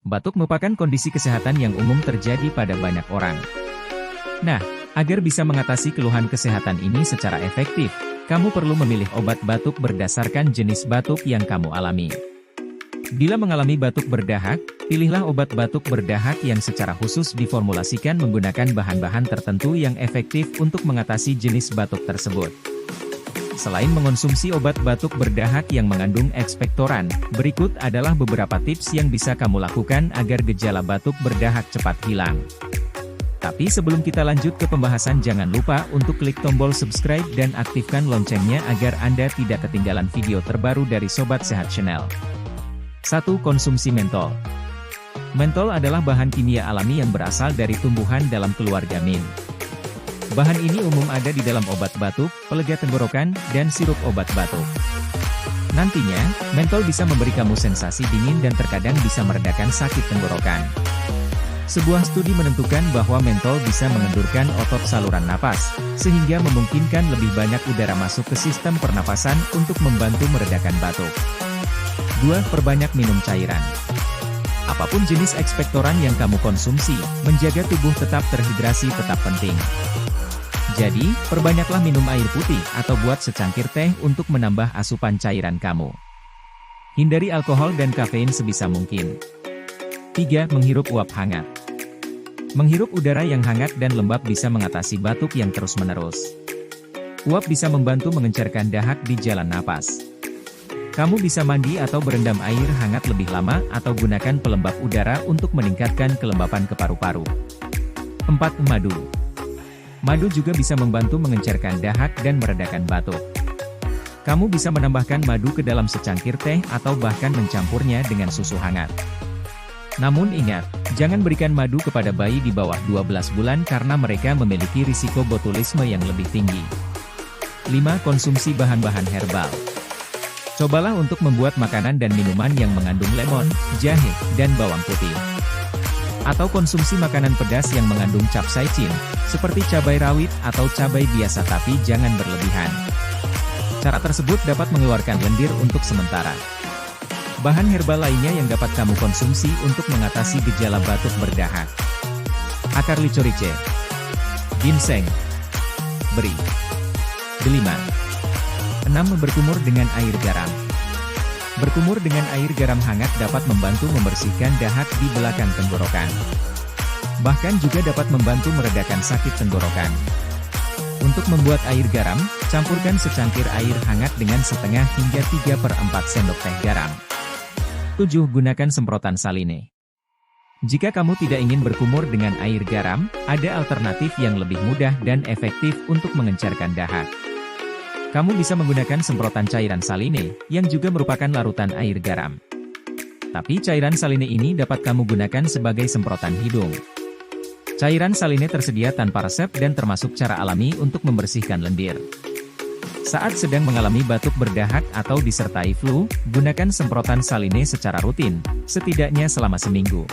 Batuk merupakan kondisi kesehatan yang umum terjadi pada banyak orang. Nah, agar bisa mengatasi keluhan kesehatan ini secara efektif, kamu perlu memilih obat batuk berdasarkan jenis batuk yang kamu alami. Bila mengalami batuk berdahak, pilihlah obat batuk berdahak yang secara khusus diformulasikan menggunakan bahan-bahan tertentu yang efektif untuk mengatasi jenis batuk tersebut. Selain mengonsumsi obat batuk berdahak yang mengandung ekspektoran, berikut adalah beberapa tips yang bisa kamu lakukan agar gejala batuk berdahak cepat hilang. Tapi sebelum kita lanjut ke pembahasan, jangan lupa untuk klik tombol subscribe dan aktifkan loncengnya agar Anda tidak ketinggalan video terbaru dari Sobat Sehat Channel. 1. Konsumsi mentol. Mentol adalah bahan kimia alami yang berasal dari tumbuhan dalam keluarga mint. Bahan ini umum ada di dalam obat batuk, pelega tenggorokan, dan sirup obat batuk. Nantinya, mentol bisa memberi kamu sensasi dingin dan terkadang bisa meredakan sakit tenggorokan. Sebuah studi menentukan bahwa mentol bisa mengendurkan otot saluran napas, sehingga memungkinkan lebih banyak udara masuk ke sistem pernapasan untuk membantu meredakan batuk. 2. Perbanyak minum cairan. Apapun jenis ekspektoran yang kamu konsumsi, menjaga tubuh tetap terhidrasi tetap penting. Jadi, perbanyaklah minum air putih atau buat secangkir teh untuk menambah asupan cairan kamu. Hindari alkohol dan kafein sebisa mungkin. 3. Menghirup uap hangat. Menghirup udara yang hangat dan lembab bisa mengatasi batuk yang terus-menerus. Uap bisa membantu mengencerkan dahak di jalan napas. Kamu bisa mandi atau berendam air hangat lebih lama atau gunakan pelembab udara untuk meningkatkan kelembapan ke paru-paru. 4. Madu. Madu juga bisa membantu mengencerkan dahak dan meredakan batuk. Kamu bisa menambahkan madu ke dalam secangkir teh atau bahkan mencampurnya dengan susu hangat. Namun ingat, jangan berikan madu kepada bayi di bawah 12 bulan karena mereka memiliki risiko botulisme yang lebih tinggi. 5. Konsumsi bahan-bahan herbal. Cobalah untuk membuat makanan dan minuman yang mengandung lemon, jahe, dan bawang putih. Atau konsumsi makanan pedas yang mengandung capsaicin, seperti cabai rawit atau cabai biasa tapi jangan berlebihan. Cara tersebut dapat mengeluarkan lendir untuk sementara. Bahan herbal lainnya yang dapat kamu konsumsi untuk mengatasi gejala batuk berdahak. Akar licorice, ginseng, beri, delima. 6. Berkumur dengan air garam. Berkumur dengan air garam hangat dapat membantu membersihkan dahak di belakang tenggorokan. Bahkan juga dapat membantu meredakan sakit tenggorokan. Untuk membuat air garam, campurkan secangkir air hangat dengan setengah hingga 3/4 sendok teh garam. 7. Gunakan semprotan saline. Jika kamu tidak ingin berkumur dengan air garam, ada alternatif yang lebih mudah dan efektif untuk mengencerkan dahak. Kamu bisa menggunakan semprotan cairan saline, yang juga merupakan larutan air garam. Tapi cairan saline ini dapat kamu gunakan sebagai semprotan hidung. Cairan saline tersedia tanpa resep dan termasuk cara alami untuk membersihkan lendir. Saat sedang mengalami batuk berdahak atau disertai flu, gunakan semprotan saline secara rutin, setidaknya selama seminggu.